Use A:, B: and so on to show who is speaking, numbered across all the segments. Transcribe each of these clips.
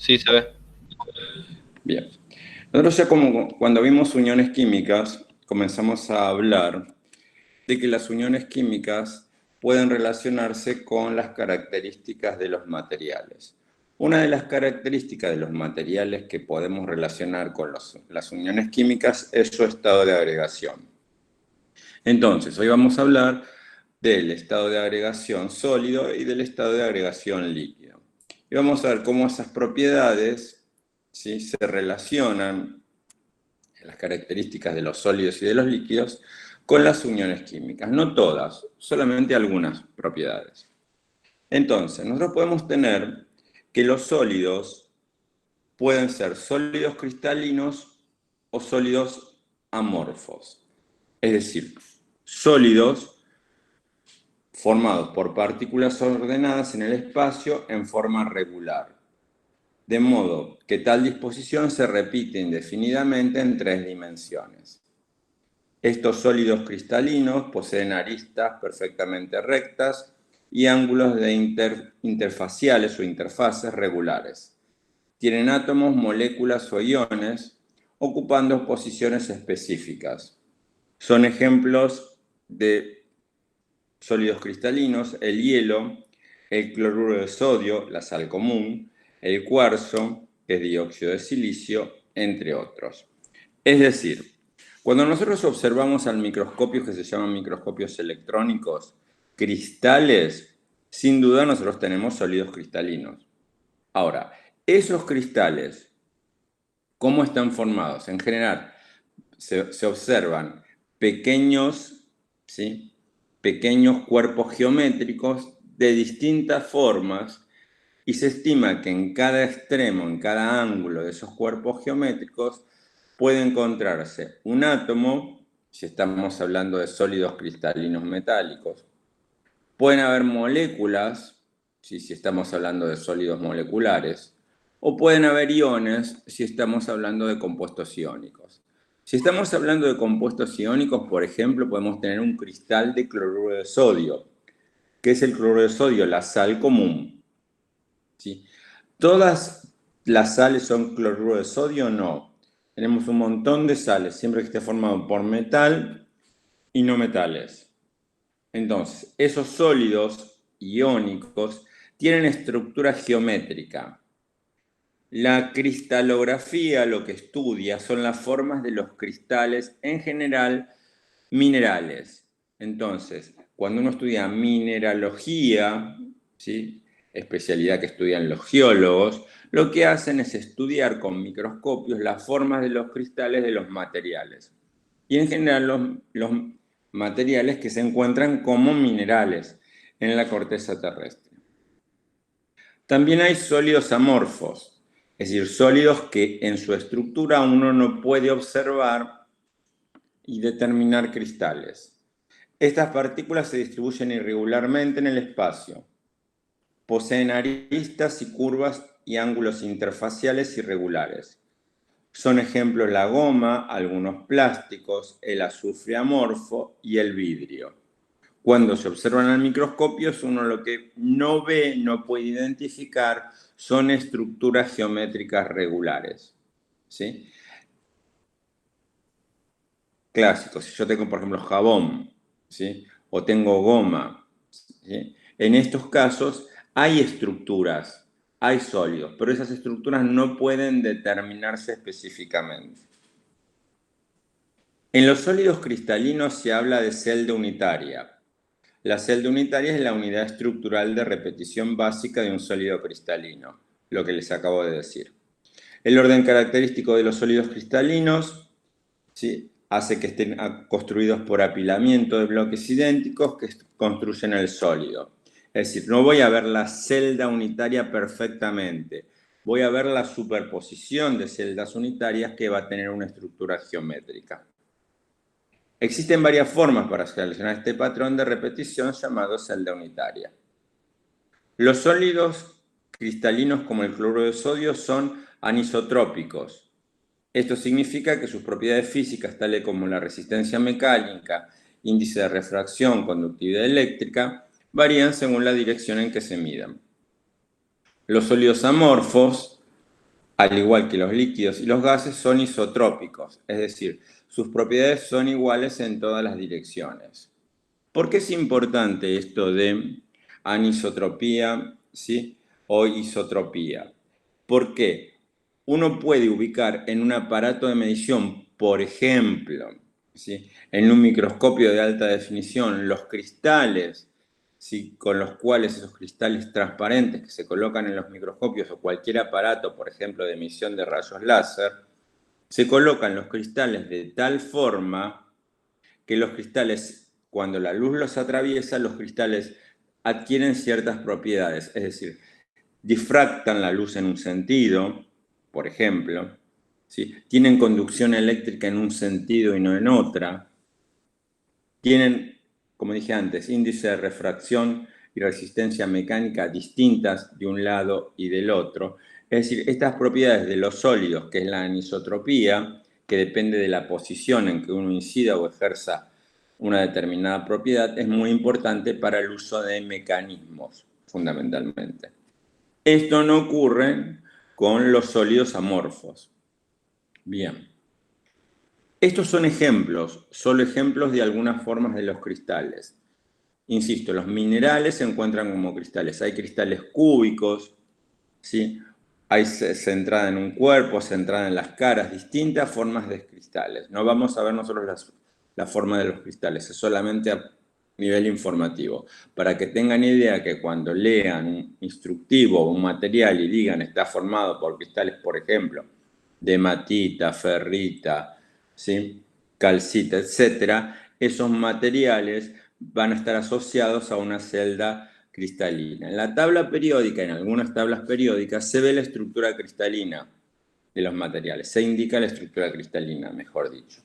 A: Sí, se ve.
B: Bien. Nosotros ya como cuando vimos uniones químicas, comenzamos a hablar de que las uniones químicas pueden relacionarse con las características de los materiales. Una de las características de los materiales que podemos relacionar con las uniones químicas es su estado de agregación. Entonces, hoy vamos a hablar del estado de agregación sólido y del estado de agregación líquido. Y vamos a ver cómo esas propiedades, ¿sí?, se relacionan, las características de los sólidos y de los líquidos, con las uniones químicas. No todas, solamente algunas propiedades. Entonces, nosotros podemos tener que los sólidos pueden ser sólidos cristalinos o sólidos amorfos. Es decir, sólidos formados por partículas ordenadas en el espacio en forma regular, de modo que tal disposición se repite indefinidamente en 3 dimensiones. Estos sólidos cristalinos poseen aristas perfectamente rectas y ángulos de interfaciales o interfaces regulares. Tienen átomos, moléculas o iones ocupando posiciones específicas. Son ejemplos de sólidos cristalinos: el hielo, el cloruro de sodio, la sal común, el cuarzo, que es dióxido de silicio, entre otros. Es decir, cuando nosotros observamos al microscopio, que se llaman microscopios electrónicos, cristales, sin duda nosotros tenemos sólidos cristalinos. Ahora, esos cristales, ¿cómo están formados? En general, se observan pequeños, ¿sí?, pequeños cuerpos geométricos de distintas formas, y se estima que en cada extremo, en cada ángulo de esos cuerpos geométricos, puede encontrarse un átomo, si estamos hablando de sólidos cristalinos metálicos. Pueden haber moléculas, si estamos hablando de sólidos moleculares, o pueden haber iones, si estamos hablando de compuestos iónicos. Si estamos hablando de compuestos iónicos, por ejemplo, podemos tener un cristal de cloruro de sodio. ¿Qué es el cloruro de sodio? La sal común, ¿sí? ¿Todas las sales son cloruro de sodio? No. Tenemos un montón de sales, siempre que esté formado por metal y no metales. Entonces, esos sólidos iónicos tienen estructura geométrica. La cristalografía lo que estudia son las formas de los cristales, en general minerales. Entonces, cuando uno estudia mineralogía, ¿sí?, especialidad que estudian los geólogos, lo que hacen es estudiar con microscopios las formas de los cristales de los materiales. Y en general los materiales que se encuentran como minerales en la corteza terrestre. También hay sólidos amorfos, es decir, sólidos que en su estructura uno no puede observar y determinar cristales. Estas partículas se distribuyen irregularmente en el espacio. Poseen aristas y curvas y ángulos interfaciales irregulares. Son ejemplos la goma, algunos plásticos, el azufre amorfo y el vidrio. Cuando se observan al microscopio, uno lo que no ve, no puede identificar, son estructuras geométricas regulares, ¿sí? Clásicos, si yo tengo, por ejemplo, jabón, ¿sí?, o tengo goma, ¿sí?, en estos casos hay estructuras, hay sólidos, pero esas estructuras no pueden determinarse específicamente. En los sólidos cristalinos se habla de celda unitaria. La celda unitaria es la unidad estructural de repetición básica de un sólido cristalino, lo que les acabo de decir. El orden característico de los sólidos cristalinos, ¿sí?, hace que estén construidos por apilamiento de bloques idénticos que construyen el sólido. Es decir, no voy a ver la celda unitaria perfectamente, voy a ver la superposición de celdas unitarias que va a tener una estructura geométrica. Existen varias formas para seleccionar este patrón de repetición llamado celda unitaria. Los sólidos cristalinos como el cloruro de sodio son anisotrópicos. Esto significa que sus propiedades físicas, tales como la resistencia mecánica, índice de refracción, conductividad eléctrica, varían según la dirección en que se midan. Los sólidos amorfos Al igual que los líquidos y los gases, son isotrópicos, es decir, sus propiedades son iguales en todas las direcciones. ¿Por qué es importante esto de anisotropía, ¿sí? O isotropía? Porque uno puede ubicar en un aparato de medición, por ejemplo, ¿sí? En un microscopio de alta definición, los cristales, ¿sí? Con los cuales esos cristales transparentes que se colocan en los microscopios o cualquier aparato, por ejemplo, de emisión de rayos láser, se colocan los cristales de tal forma que los cristales, cuando la luz los atraviesa, los cristales adquieren ciertas propiedades, es decir, difractan la luz en un sentido, por ejemplo, ¿sí? Tienen conducción eléctrica en un sentido y no en otra, tienen, como dije antes, índice de refracción y resistencia mecánica distintas de un lado y del otro. Es decir, estas propiedades de los sólidos, que es la anisotropía, que depende de la posición en que uno incida o ejerza una determinada propiedad, es muy importante para el uso de mecanismos, fundamentalmente. Esto no ocurre con los sólidos amorfos. Bien. Estos son ejemplos, solo ejemplos de algunas formas de los cristales. Insisto, los minerales se encuentran como cristales. Hay cristales cúbicos, ¿sí? Hay centrada en un cuerpo, centrada en las caras, distintas formas de cristales. No vamos a ver nosotros la forma de los cristales, es solamente a nivel informativo. Para que tengan idea que cuando lean un instructivo o un material y digan está formado por cristales, por ejemplo, de hematita, ferrita, ¿sí? Calcita, etc., esos materiales van a estar asociados a una celda cristalina. En la tabla periódica, en algunas tablas periódicas, se ve la estructura cristalina de los materiales, se indica la estructura cristalina, mejor dicho.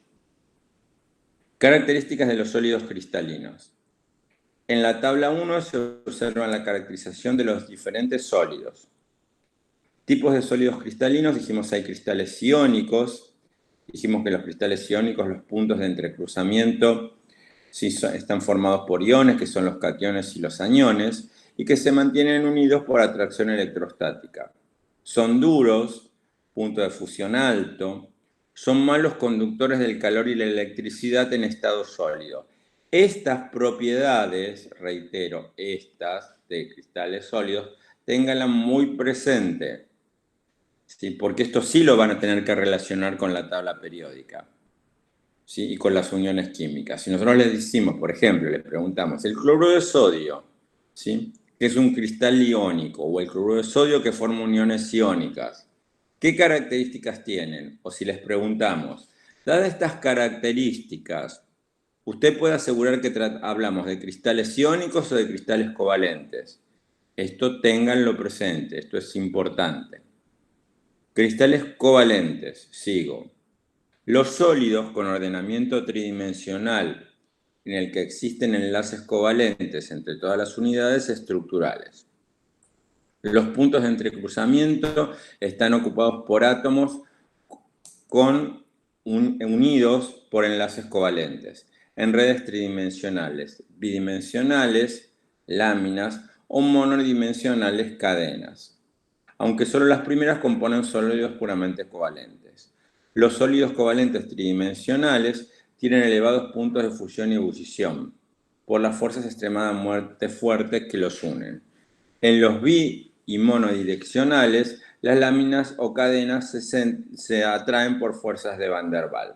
B: Características de los sólidos cristalinos. En la tabla 1 se observa la caracterización de los diferentes sólidos. Tipos de sólidos cristalinos, dijimos hay cristales iónicos, dijimos que los cristales iónicos, los puntos de entrecruzamiento, sí, están formados por iones, que son los cationes y los aniones, y que se mantienen unidos por atracción electrostática. Son duros, punto de fusión alto, son malos conductores del calor y la electricidad en estado sólido. Estas propiedades, reitero, estas de cristales sólidos, ténganla muy presente, ¿sí? Porque esto sí lo van a tener que relacionar con la tabla periódica, ¿sí? Y con las uniones químicas. Si nosotros les decimos, por ejemplo, le preguntamos, el cloruro de sodio, ¿sí? Que es un cristal iónico, o el cloruro de sodio que forma uniones iónicas, ¿qué características tienen? O si les preguntamos, dadas estas características, ¿usted puede asegurar que hablamos de cristales iónicos o de cristales covalentes? Esto ténganlo presente, esto es importante. Cristales covalentes, sigo. Los sólidos con ordenamiento tridimensional en el que existen enlaces covalentes entre todas las unidades estructurales. Los puntos de entrecruzamiento están ocupados por átomos unidos por enlaces covalentes en redes tridimensionales, bidimensionales, láminas o monodimensionales, cadenas, aunque solo las primeras componen sólidos puramente covalentes. Los sólidos covalentes tridimensionales tienen elevados puntos de fusión y ebullición por las fuerzas extremadamente fuertes que los unen. En los bi y monodireccionales, las láminas o cadenas se atraen por fuerzas de Van der Waals.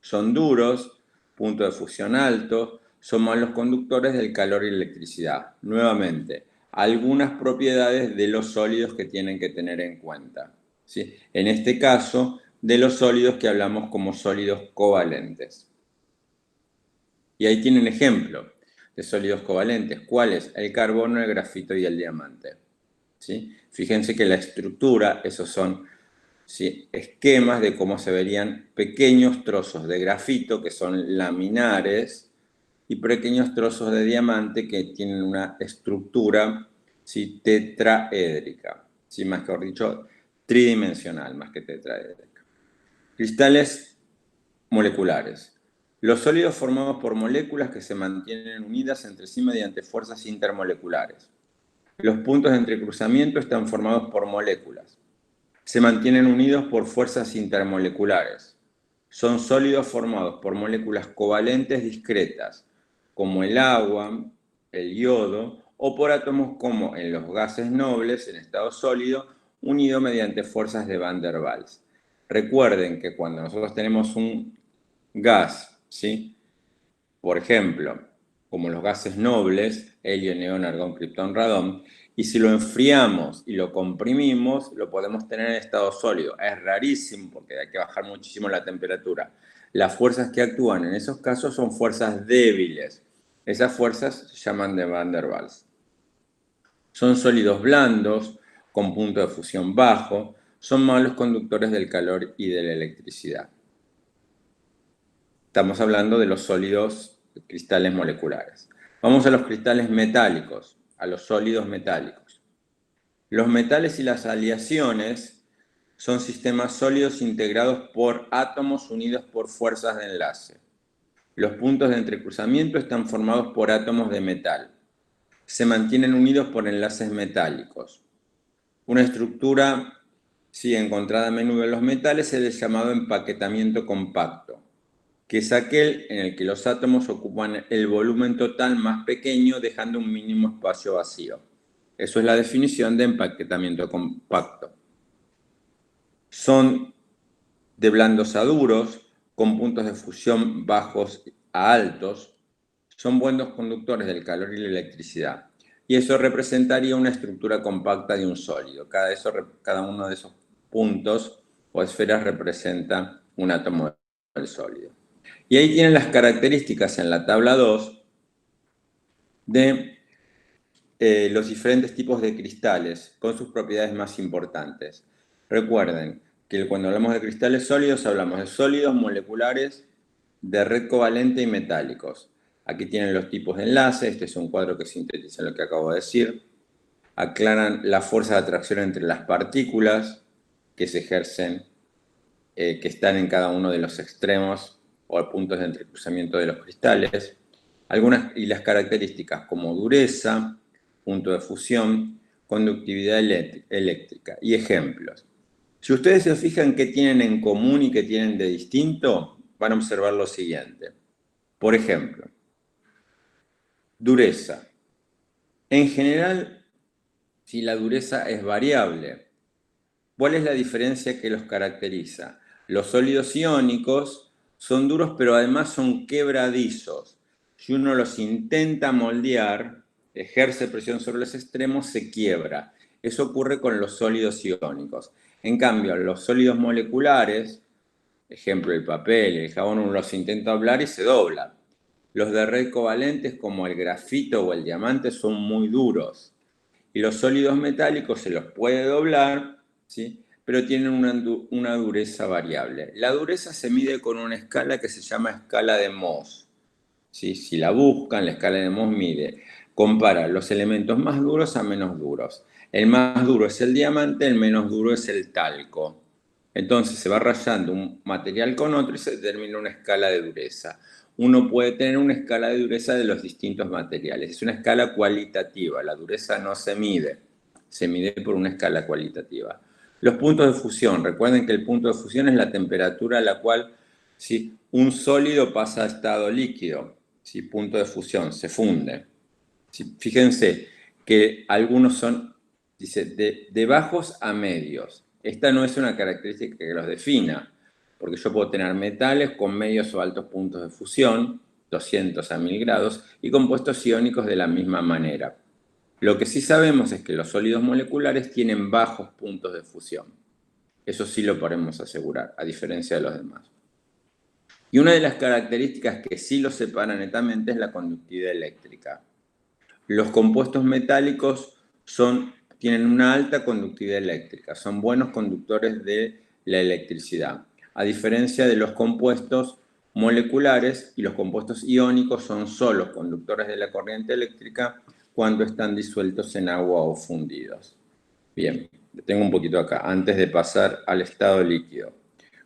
B: Son duros, punto de fusión alto, son malos conductores del calor y electricidad. Nuevamente, algunas propiedades de los sólidos que tienen que tener en cuenta, ¿sí? En este caso, de los sólidos que hablamos como sólidos covalentes. Y ahí tienen ejemplo de sólidos covalentes. ¿Cuáles? El carbono, el grafito y el diamante, ¿sí? Fíjense que la estructura, esos son, ¿sí?, esquemas de cómo se verían pequeños trozos de grafito que son laminares y pequeños trozos de diamante que tienen una estructura, ¿sí?, tetraédrica, ¿sí?, mejor dicho, tridimensional más que tetraédrica. Cristales moleculares. Los sólidos formados por moléculas que se mantienen unidas entre sí mediante fuerzas intermoleculares. Los puntos de entrecruzamiento están formados por moléculas. Se mantienen unidos por fuerzas intermoleculares. Son sólidos formados por moléculas covalentes discretas, como el agua, el yodo, o por átomos como en los gases nobles en estado sólido, unidos mediante fuerzas de Van der Waals. Recuerden que cuando nosotros tenemos un gas, ¿sí? Por ejemplo, como los gases nobles, helio, neón, argón, criptón, radón, y si lo enfriamos y lo comprimimos, lo podemos tener en estado sólido. Es rarísimo porque hay que bajar muchísimo la temperatura. Las fuerzas que actúan en esos casos son fuerzas débiles. Esas fuerzas se llaman de Van der Waals. Son sólidos blandos, con punto de fusión bajo, son malos conductores del calor y de la electricidad. Estamos hablando de los sólidos cristales moleculares. Vamos a los cristales metálicos, a los sólidos metálicos. Los metales y las aleaciones son sistemas sólidos integrados por átomos unidos por fuerzas de enlace. Los puntos de entrecruzamiento están formados por átomos de metal. Se mantienen unidos por enlaces metálicos. Una estructura encontrada a menudo en los metales es el llamado empaquetamiento compacto, que es aquel en el que los átomos ocupan el volumen total más pequeño, dejando un mínimo espacio vacío. Eso es la definición de empaquetamiento compacto. Son de blandos a duros, con puntos de fusión bajos a altos. Son buenos conductores del calor y la electricidad. Y eso representaría una estructura compacta de un sólido. Cada uno de esos puntos o esferas representa un átomo del sólido. Y ahí tienen las características en la tabla 2 de los diferentes tipos de cristales con sus propiedades más importantes. Recuerden que cuando hablamos de cristales sólidos hablamos de sólidos moleculares, de red covalente y metálicos. Aquí tienen los tipos de enlace, este es un cuadro que sintetiza lo que acabo de decir. Aclaran la fuerza de atracción entre las partículas que se ejercen, que están en cada uno de los extremos o puntos de entrecruzamiento de los cristales. Algunas y las características como dureza, punto de fusión, conductividad eléctrica y ejemplos. Si ustedes se fijan qué tienen en común y qué tienen de distinto, van a observar lo siguiente. Por ejemplo, dureza. En general, si la dureza es variable, ¿cuál es la diferencia que los caracteriza? Los sólidos iónicos son duros, pero además son quebradizos. Si uno los intenta moldear, ejerce presión sobre los extremos, se quiebra. Eso ocurre con los sólidos iónicos. En cambio, los sólidos moleculares, ejemplo el papel, el jabón, uno los intenta doblar y se dobla. Los de red covalentes como el grafito o el diamante son muy duros. Y los sólidos metálicos se los puede doblar, ¿sí? Pero tienen una dureza variable. La dureza se mide con una escala que se llama escala de Mohs. ¿Sí? Si la buscan, la escala de Mohs compara los elementos más duros a menos duros. El más duro es el diamante, el menos duro es el talco. Entonces se va rayando un material con otro y se determina una escala de dureza. Uno puede tener una escala de dureza de los distintos materiales. Es una escala cualitativa. La dureza no se mide. Se mide por una escala cualitativa. Los puntos de fusión. Recuerden que el punto de fusión es la temperatura a la cual un sólido pasa a estado líquido. Punto de fusión, se funde. Fíjense que algunos son, dice, de bajos a medios. Esta no es una característica que los defina, porque yo puedo tener metales con medios o altos puntos de fusión, 200 a 1000 grados, y compuestos iónicos de la misma manera. Lo que sí sabemos es que los sólidos moleculares tienen bajos puntos de fusión. Eso sí lo podemos asegurar, a diferencia de los demás. Y una de las características que sí los separa netamente es la conductividad eléctrica. Los compuestos metálicos tienen una alta conductividad eléctrica, son buenos conductores de la electricidad, a diferencia de los compuestos moleculares, y los compuestos iónicos son solo conductores de la corriente eléctrica cuando están disueltos en agua o fundidos. Bien, tengo un poquito acá, antes de pasar al estado líquido.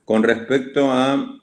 B: Con respecto a